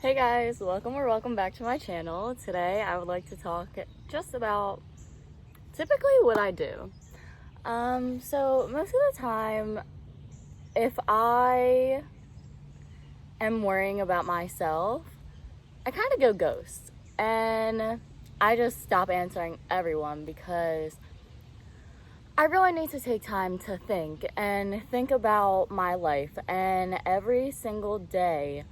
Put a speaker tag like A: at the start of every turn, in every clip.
A: Hey guys, welcome back to my channel. Today I would like to talk just about typically what I do. So most of the time, if I am worrying about myself, I kind of go ghost and I just stop answering everyone because I really need to take time to think about my life, and every single day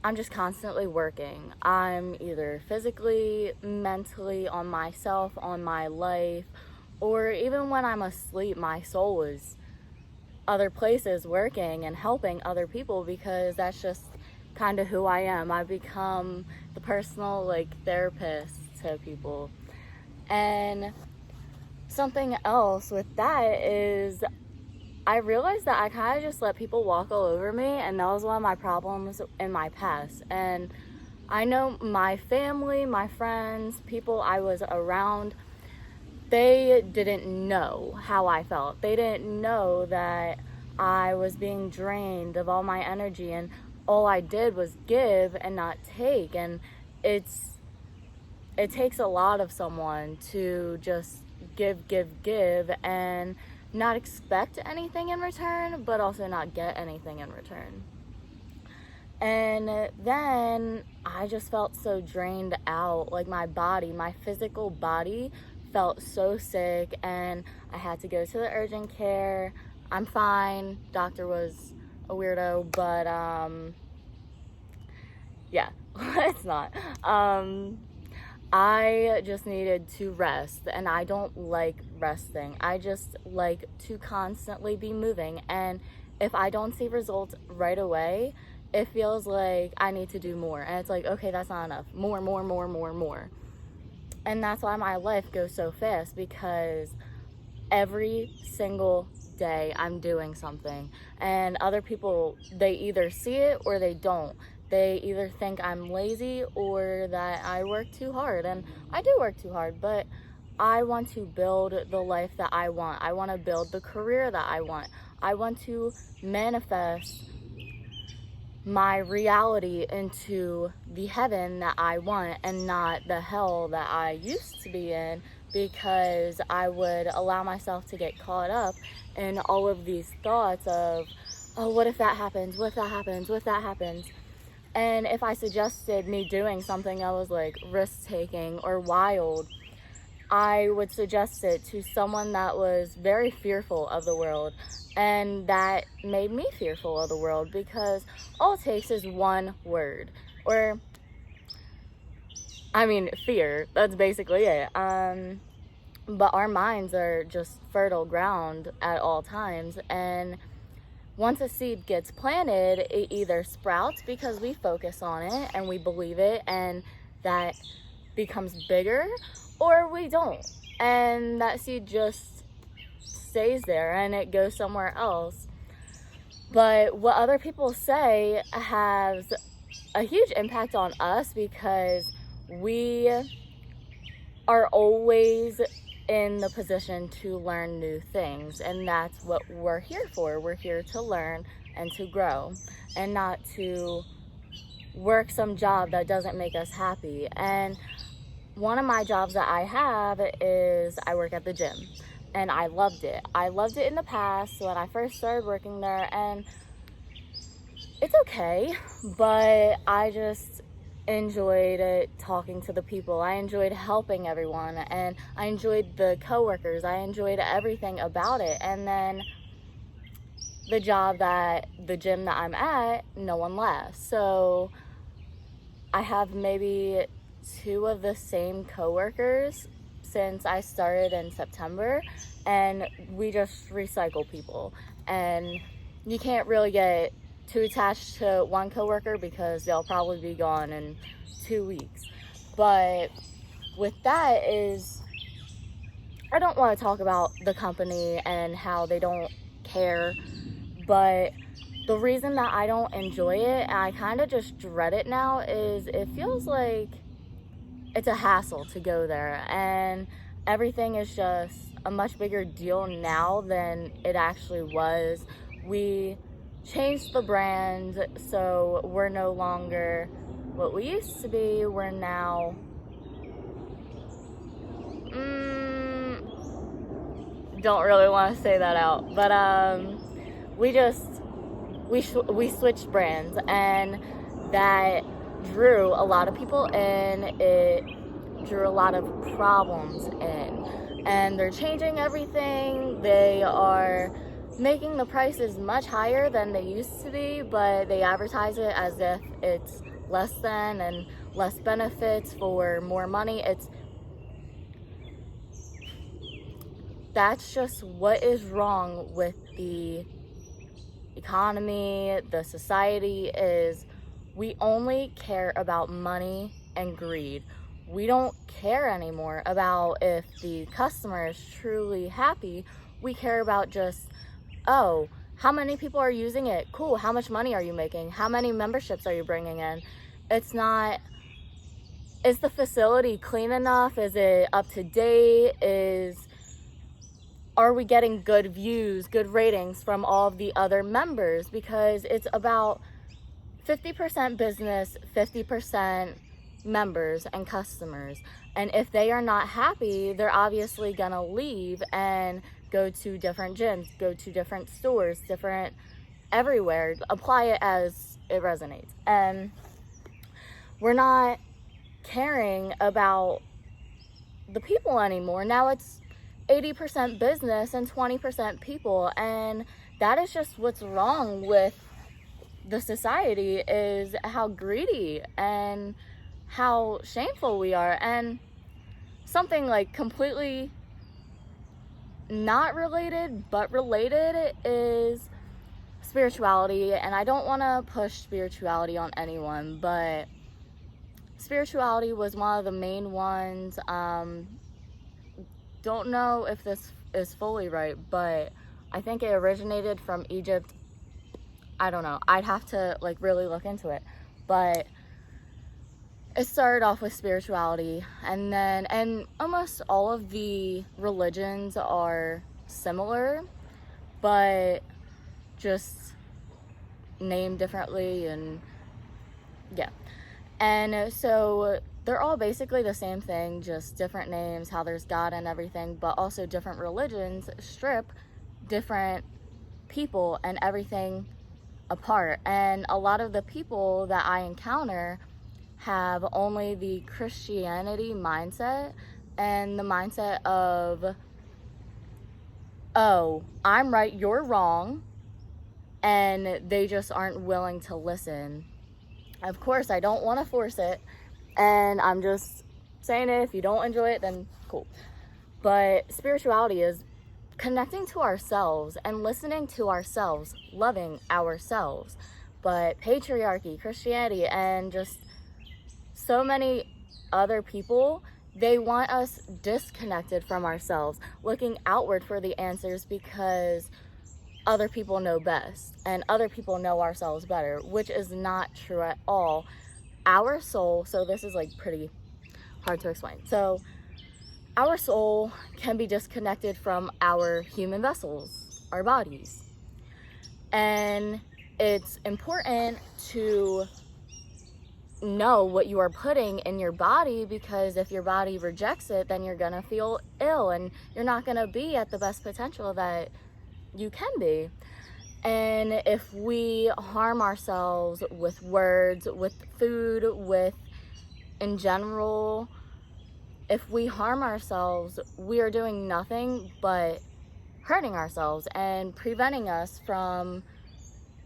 A: I'm just constantly working. I'm either physically, mentally, on myself, on my life, or even when I'm asleep, my soul is other places working and helping other people because that's just kind of who I am. I become the personal therapist to people. And something else with that is I realized that I kind of just let people walk all over me, and that was one of my problems in my past. And I know my family, my friends, people I was around, they didn't know how I felt. They didn't know that I was being drained of all my energy, and all I did was give and not take. And it takes a lot of someone to just give, and not expect anything in return, but also not get anything in return. And then I just felt so drained out. Like my body, my physical body felt so sick, and I had to go to the urgent care. I'm fine. Doctor was a weirdo, but yeah, it's not. I just needed to rest, and I don't like resting. I just like to constantly be moving, and if I don't see results right away, it feels like I need to do more. And it's like, okay, that's not enough. More. And that's why my life goes so fast, because every single day I'm doing something, and other people, they either see it or they don't. They either think I'm lazy or that I work too hard, and I do work too hard, but I want to build the life that I want. I want to build the career that I want. I want to manifest my reality into the heaven that I want, and not the hell that I used to be in, because I would allow myself to get caught up in all of these thoughts of, oh, what if that happens? What if that happens? What if that happens? And if I suggested me doing something that was like risk taking or wild, I would suggest it to someone that was very fearful of the world, and that made me fearful of the world, because all it takes is one word, or I mean fear. That's basically it. But our minds are just fertile ground at all times, and once a seed gets planted, it either sprouts because we focus on it and we believe it, and that becomes bigger, or we don't. And that seed just stays there and it goes somewhere else. But what other people say has a huge impact on us, because we are always in the position to learn new things, and that's what we're here for. We're here to learn and to grow, and not to work some job that doesn't make us happy. And one of my jobs that I have is I work at the gym, and I loved it. I loved it in the past when I first started working there, and it's okay, but I just enjoyed it, talking to the people. I enjoyed helping everyone, and I enjoyed the coworkers. I enjoyed everything about it. And then the gym that I'm at, no one left. So I have maybe two of the same coworkers since I started in September, and we just recycle people. And you can't really get too attached to one coworker because they'll probably be gone in 2 weeks. But with that is, I don't want to talk about the company and how they don't care, but the reason that I don't enjoy it, and I kind of just dread it now, is it feels like it's a hassle to go there, and everything is just a much bigger deal now than it actually was. We changed the brand, so we're no longer what we used to be, we're now don't really want to say that out, but we switched brands, and that drew a lot of people in. It drew a lot of problems in, and they're changing everything. They are making the prices much higher than they used to be, but they advertise it as if it's less than and less benefits for more money. That's just what is wrong with the economy, the society, is we only care about money and greed. We don't care anymore about if the customer is truly happy. We care about just, oh, how many people are using it? Cool, how much money are you making? How many memberships are you bringing in? It's not, is the facility clean enough? Is it up to date? Are we getting good views, good ratings from all of the other members? Because it's about 50% business, 50% members and customers. And if they are not happy, they're obviously gonna leave and go to different gyms, go to different stores, different everywhere. Apply it as it resonates. And we're not caring about the people anymore. Now it's 80% business and 20% people, and that is just what's wrong with the society, is how greedy and how shameful we are. And something like completely not related but related is spirituality. And I don't want to push spirituality on anyone, but spirituality was one of the main ones. Don't know if this is fully right, but I think it originated from Egypt. I don't know. I'd have to like really look into it. But it started off with spirituality, and almost all of the religions are similar, but just named differently, and yeah. And so they're all basically the same thing, just different names, how there's God and everything, but also different religions strip different people and everything apart. And a lot of the people that I encounter have only the Christianity mindset and the mindset of, oh, I'm right, you're wrong, and they just aren't willing to listen. Of course, I don't want to force it, and I'm just saying it. If you don't enjoy it, then cool. But spirituality is connecting to ourselves and listening to ourselves, loving ourselves. But patriarchy, Christianity, and just so many other people, they want us disconnected from ourselves, looking outward for the answers because other people know best and other people know ourselves better, which is not true at all. Our soul, so this is like pretty hard to explain. So our soul can be disconnected from our human vessels, our bodies. And it's important to know what you are putting in your body, because if your body rejects it, then you're gonna feel ill and you're not gonna be at the best potential that you can be. And if we harm ourselves with words, with food, with in general, if we harm ourselves, we are doing nothing but hurting ourselves and preventing us from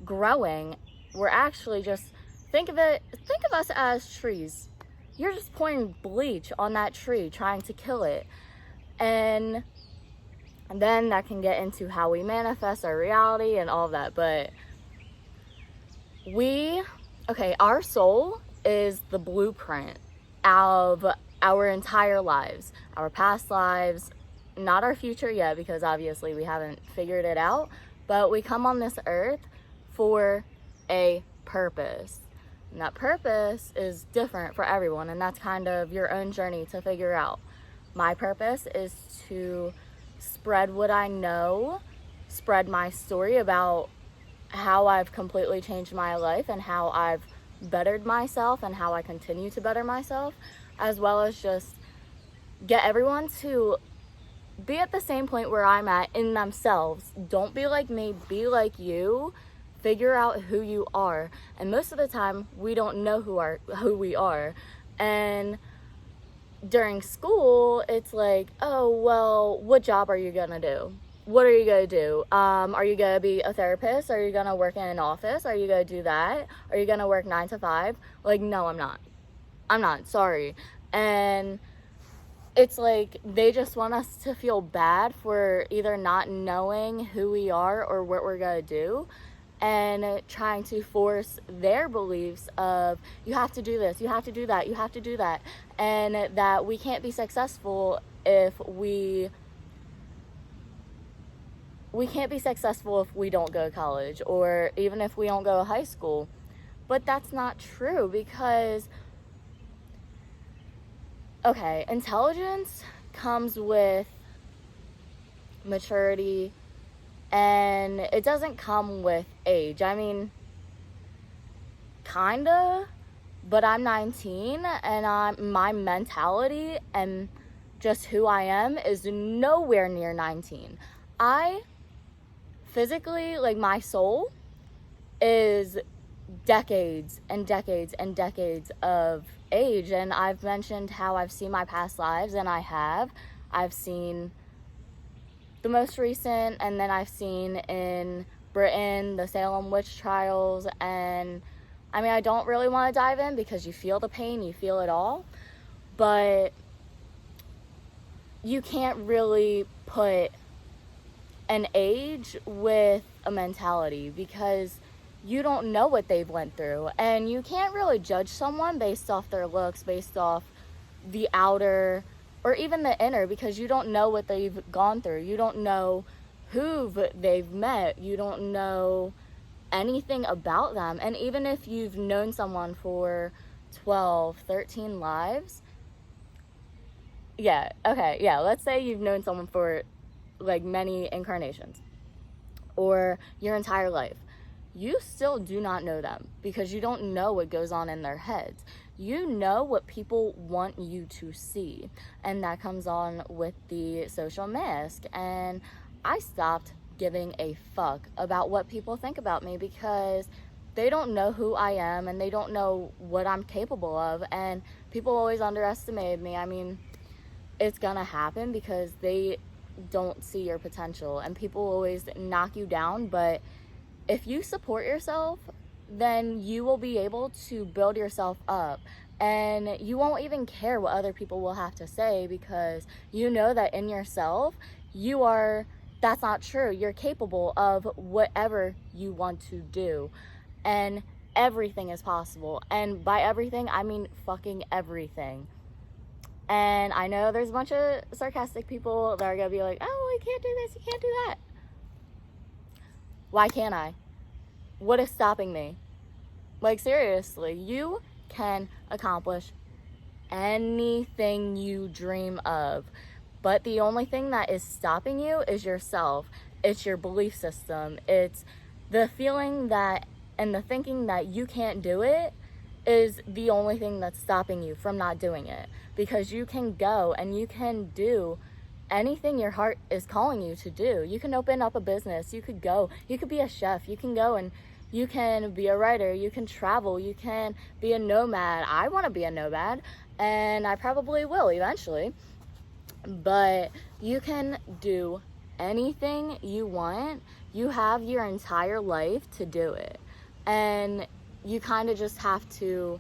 A: growing. We're actually just, think of us as trees. You're just pouring bleach on that tree, trying to kill it. And then that can get into how we manifest our reality and all of that. But our soul is the blueprint of our entire lives, our past lives, not our future yet, because obviously we haven't figured it out, but we come on this earth for a purpose. And that purpose is different for everyone, and that's kind of your own journey to figure out. My purpose is to spread what I know, spread my story about how I've completely changed my life and how I've bettered myself and how I continue to better myself, as well as just get everyone to be at the same point where I'm at in themselves. Don't be like me, be like you. Figure out who you are. And most of the time, we don't know who we are. And during school, it's like, oh, well, what job are you gonna do? What are you gonna do? Are you gonna be a therapist? Are you gonna work in an office? Are you gonna do that? Are you gonna work 9 to 5? Like, no, I'm not. I'm not, sorry. And it's like they just want us to feel bad for either not knowing who we are or what we're gonna do, and trying to force their beliefs of, you have to do this, you have to do that, you have to do that, and that we can't be successful if we can't be successful if we don't go to college, or even if we don't go to high school. But that's not true, because okay, intelligence comes with maturity, and it doesn't come with age. I mean, kinda, but I'm 19, and my mentality and just who I am is nowhere near 19. I physically, like, my soul is decades and decades and decades of age. And I've mentioned how I've seen my past lives, and I've seen the most recent, and then I've seen in Britain the Salem witch trials. And I mean, I don't really want to dive in because you feel the pain, you feel it all, but you can't really put an age with a mentality, because you don't know what they've went through, and you can't really judge someone based off their looks, based off the outer or even the inner, because you don't know what they've gone through. You don't know who they've met. You don't know anything about them. And even if you've known someone for 12, 13 lives, let's say you've known someone for like many incarnations or your entire life. You still do not know them, because you don't know what goes on in their heads. You know what people want you to see, and that comes on with the social mask. And I stopped giving a fuck about what people think about me, because they don't know who I am, and they don't know what I'm capable of. And people always underestimate me. I mean, it's gonna happen because they don't see your potential, and people always knock you down. But if you support yourself, then you will be able to build yourself up, and you won't even care what other people will have to say, because you know that in yourself, that's not true. You're capable of whatever you want to do, and everything is possible. And by everything, I mean fucking everything. And I know there's a bunch of sarcastic people that are gonna be like, oh, you can't do this, you can't do that. Why can't I? What is stopping me? Like, seriously, you can accomplish anything you dream of. But the only thing that is stopping you is yourself. It's your belief system. It's the feeling that, and the thinking that you can't do it is the only thing that's stopping you from not doing it. Because you can go and you can do anything your heart is calling you to do. You can open up a business. You could be a chef. You can go and you can be a writer. You can travel. You can be a nomad. I want to be a nomad, and I probably will eventually. But you can do anything you want. You have your entire life to do it. And you kind of just have to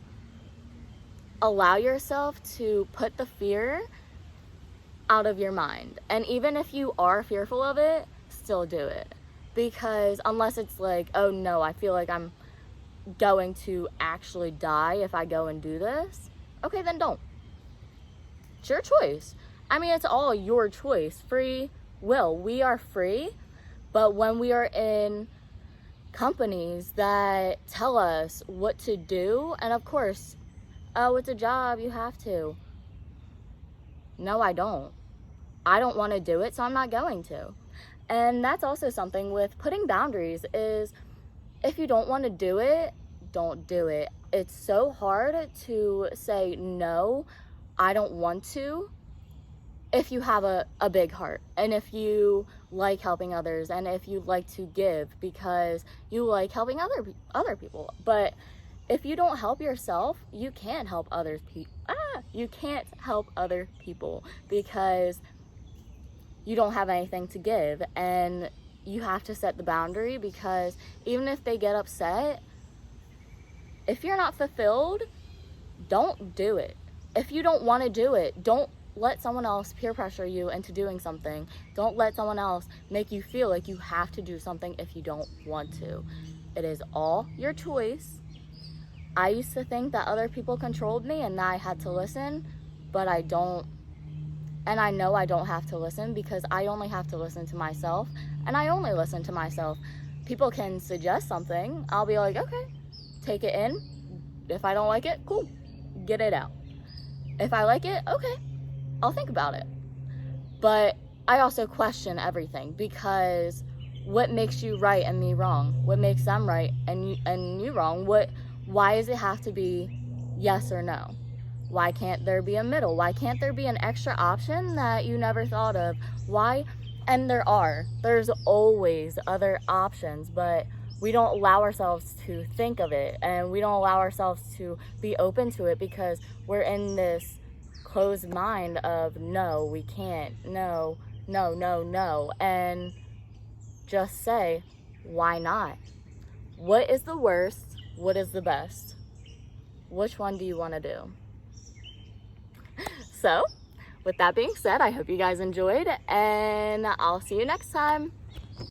A: allow yourself to put the fear out of your mind. And even if you are fearful of it, still do it. Because unless it's like, oh no, I feel like I'm going to actually die if I go and do this, okay, then don't. It's your choice. I mean, it's all your choice. Free will. We are free, but when we are in companies that tell us what to do, and of course, oh, it's a job, you have to. No, I don't. I don't want to do it, so I'm not going to. And that's also something with putting boundaries is, if you don't want to do it, don't do it. it's so hard to say, no, I don't want to, if you have a big heart, and if you like helping others, and if you like to give because you like helping other people. But if you don't help yourself, you can't help you can't help other people because you don't have anything to give. And you have to set the boundary, because even if they get upset, if you're not fulfilled, don't do it. If you don't want to do it, don't let someone else peer pressure you into doing something. Don't let someone else make you feel like you have to do something if you don't want to. It is all your choice. I used to think that other people controlled me and I had to listen, but I don't. And I know I don't have to listen, because I only have to listen to myself, and I only listen to myself. People can suggest something. I'll be like, okay, take it in. If I don't like it, cool, get it out. If I like it, okay, I'll think about it. But I also question everything, because what makes you right and me wrong? What makes them right and you wrong? Why does it have to be yes or no? Why can't there be a middle? Why can't there be an extra option that you never thought of? Why? And there's always other options, but we don't allow ourselves to think of it, and we don't allow ourselves to be open to it, because we're in this closed mind of, no, we can't, no, and just say, why not? What is the worst? What is the best? Which one do you want to do? So, with that being said, I hope you guys enjoyed, and I'll see you next time.